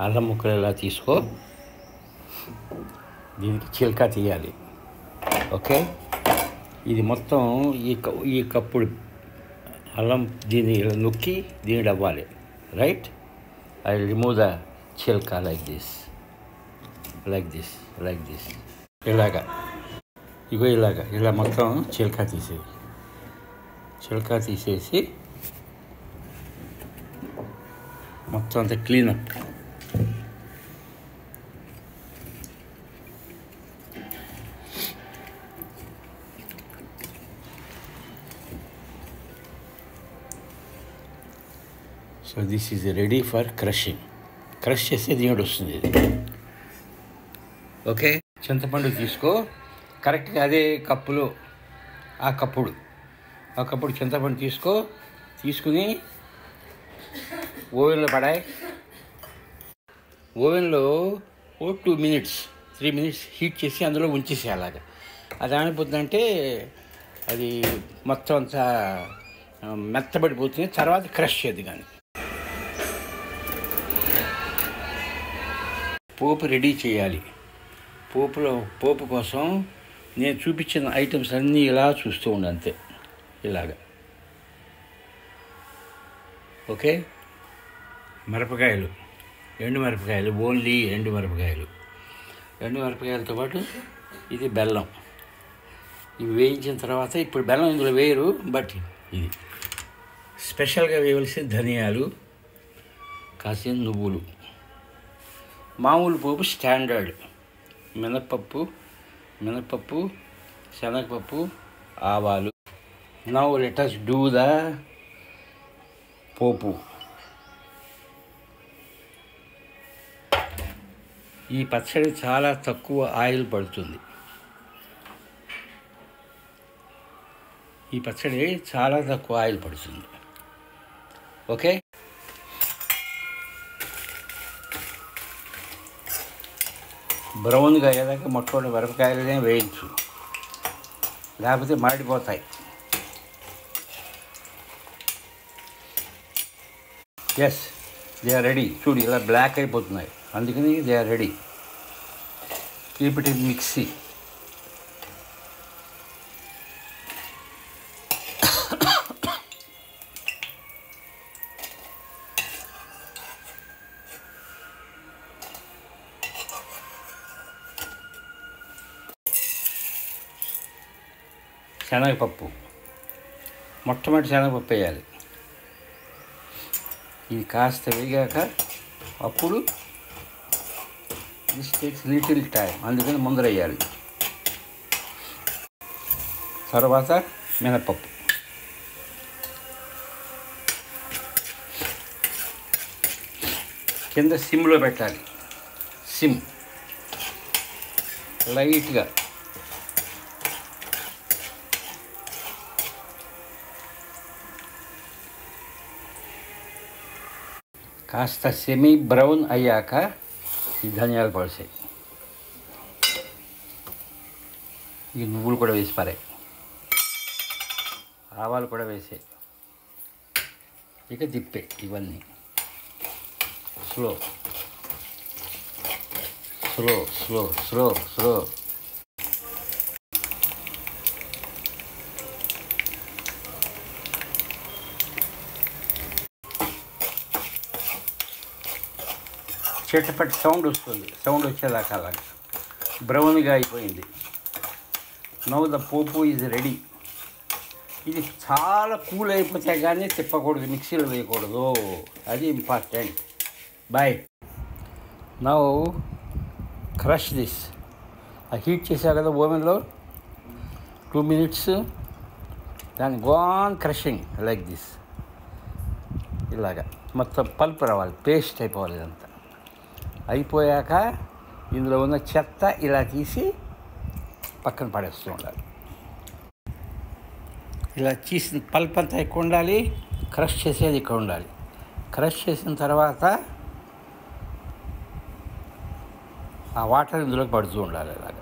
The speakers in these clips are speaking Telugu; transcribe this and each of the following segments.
అల్లం ముక్కలు ఇలా తీసుకో, దీనికి చిల్కా తీయాలి. ఓకే, ఇది మొత్తం ఈ కప్పుడు అల్లం దీన్ని ఇలా నొక్కి దీన్ని అవ్వాలి. Right, I remove the Chilka like this. ఇలాగా ఇలా మొత్తం చిల్కా తీసేసి మొత్తం అంతా cleanup. So this is ready for crushing. Crush చేస్తే దీనిలో వస్తుంది ఇది. ఓకే, చింతపండు తీసుకో, కరెక్ట్గా అదే కప్పులో ఆ కప్పుడు చింతపండు తీసుకుని ఓవెన్లో పడాయి. ఓవెన్లో 2 minutes 3 minutes హీట్ చేసి అందులో ఉంచేసి అలాగా. అది ఏమైపోతుందంటే అది మొత్తం అంతా మెత్తబడిపోతుంది. తర్వాత క్రష్ చేయదు. కానీ పోపు రెడీ చేయాలి. పోపు కోసం నేను చూపించిన ఐటమ్స్ అన్నీ ఇలా చూస్తూ ఉండు, అంతే ఇలాగా. ఓకే, ఎండు మిరపకాయలు, ఓన్లీ ఎండు మిరపకాయలతో పాటు ఇది బెల్లం. ఇవి వేయించిన తర్వాత, ఇప్పుడు బెల్లం ఇందులో వేయరు, బట్ ఇది స్పెషల్గా వేయవలసిన ధనియాలు, కాసిన నువ్వులు, మామూలు పోపు స్టాండర్డ్ మినపప్పు, శనగపప్పు, ఆవాలు. Now let us do the పోపు. ఈ పచ్చడి చాలా తక్కువ ఆయిల్ పడుతుంది. ఓకే, బ్రౌన్గా అయ్యేదాకా మొట్టమొదటి మిరపకాయలనే వేయించు, లేకపోతే మాడిపోతాయి. Yes, they are ready. చూడు, ఇలా బ్లాక్ అయిపోతున్నాయి, అందుకని they are ready. Keep it in mixie. శనగపప్పు, మొట్టమొదటి శనగపప్పు వేయాలి. ఇది కాస్త వేగాక అప్పుడు దిస్ టేక్స్ లిటిల్ టైం, అందుకని ముందర వేయాలి. తర్వాత మినపప్పు, కింద సిమ్లో పెట్టాలి. సిమ్ లైట్గా. కాస్త సెమీ బ్రౌన్ అయ్యాక ఈ ధనియాలు పడిసాయి, ఈ నువ్వులు కూడా వేసి పారాయి, ఆవాలు కూడా వేసాయి. ఇక తిప్పే ఇవన్నీ స్లో. చిట్టపట్టి సౌండ్ వస్తుంది. సౌండ్ వచ్చేదాకా అలాగా బ్రౌన్గా అయిపోయింది. నౌ ద పోపు ఈజ్ రెడీ. ఇది చాలా కూల్ అయిపోతే కానీ తిప్పకూడదు, మిక్సీలో వేయకూడదు, అది important. Boy. Now crush this. ఆ హీట్ చేసా కదా ఓవెన్లో 2 minutes, దాన్ని గోన్ క్రషింగ్ లైక్ దిస్. ఇలాగా మొత్తం పల్ప్ రావాలి, పేస్ట్ అయిపోవాలి. ఇదంతా అయిపోయాక ఇందులో ఉన్న చెత్త ఇలా తీసి పక్కన పడేస్తూ ఉండాలి. ఇలా తీసిన పల్ప్ అంతా ఎక్కువ ఉండాలి, క్రష్ చేసేది ఇక్కడ ఉండాలి. క్రష్ చేసిన తర్వాత ఆ వాటర్ ఇందులోకి పడుతూ ఉండాలి ఇలాగ,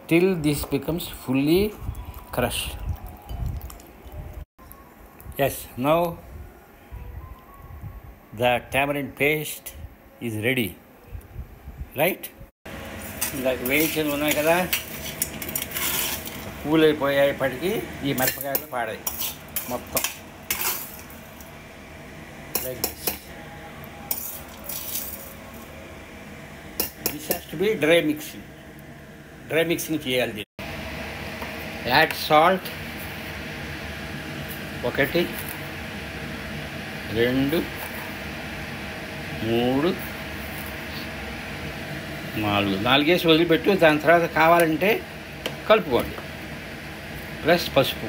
till this becomes fully crush. Yes, now The tamarind paste is ready, right? ఇందాక వేయించినవి ఉన్నాయి కదా, కూలైపోయేపటికి ఈ మిరపకాయలు పాడాయి మొత్తం. Like this. This has to be dry mixing. Dry mixing చేయాలి. యాడ్ సాల్ట్ 1 2 3 4 వేసి వదిలిపెట్టు. దాని తర్వాత కావాలంటే కలుపుకోండి. ప్లస్ పసుపు.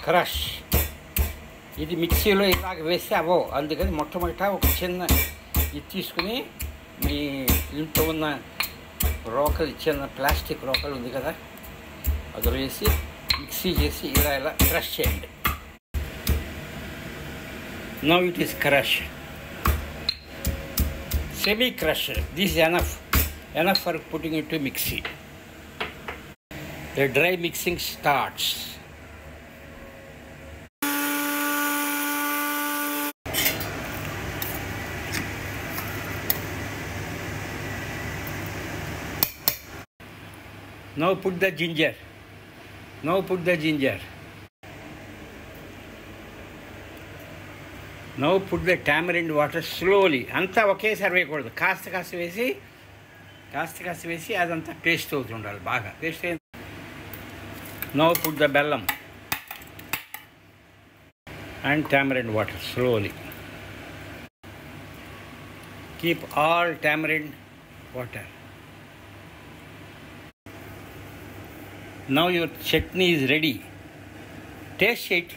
క్రష్. ఇది మిక్సీలో ఇలాగ వేస్తే అవ్వవు, అందుకని మొట్టమొదట ఒక చిన్న ఇది తీసుకుని మీ ఇంట్లో ఉన్న రోకలు, చిన్న ప్లాస్టిక్ రోకలు ఉంది కదా, అందులో వేసి మిక్సీ చేసి ఇలా ఇలా క్రష్ చేయండి. Now it is crush. Semi crush. This is enough for putting into mixie. The dry mixing starts. Now put the ginger. Now put the tamarind water slowly. అంతా ఒకేసారి వేయకూడదు. కాస్త వేసి అదంతా పేస్ట్ అవుతుండాలి బాగా. పేస్ట్ అయింది. Now put the బెల్లం and tamarind water slowly. Keep all tamarind water. Now your chutney is ready. Taste it.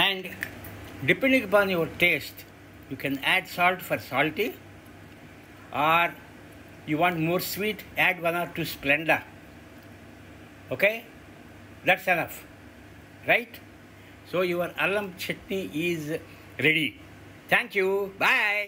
And depending upon your taste, you can add salt for salty, or you want more sweet, add 1 or 2 Splenda. Okay? That's enough. Right? So your allam chutney is ready. Thank you. Bye.